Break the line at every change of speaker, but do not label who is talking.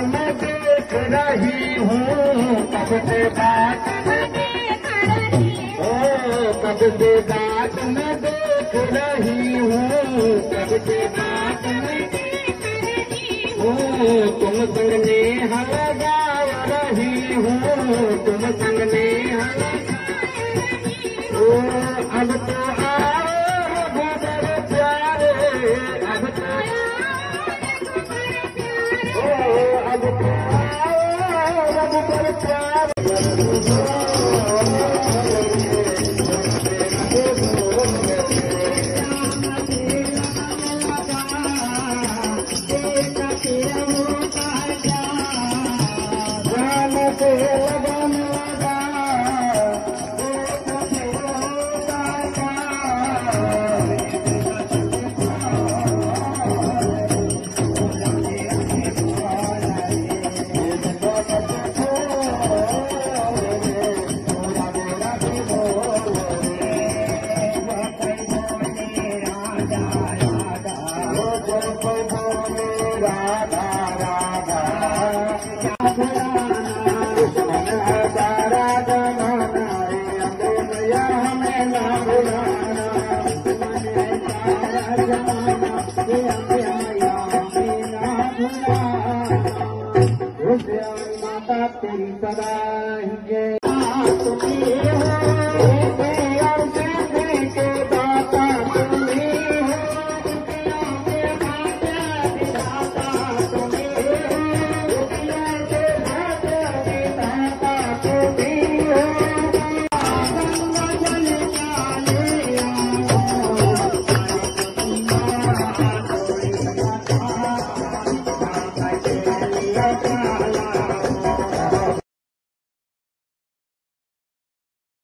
में देख रही हूँ, कब से बात में देख रही हूँ, कब से बात में देख रही हूँ, कब से बात में देख रही हूँ, तुम संग में लगा रही हूँ, तुम संग में अब तो आओ रघुबर प्यारे, अब तो अब तो आओ रघुबर प्यारे। माता तेरी सदा ही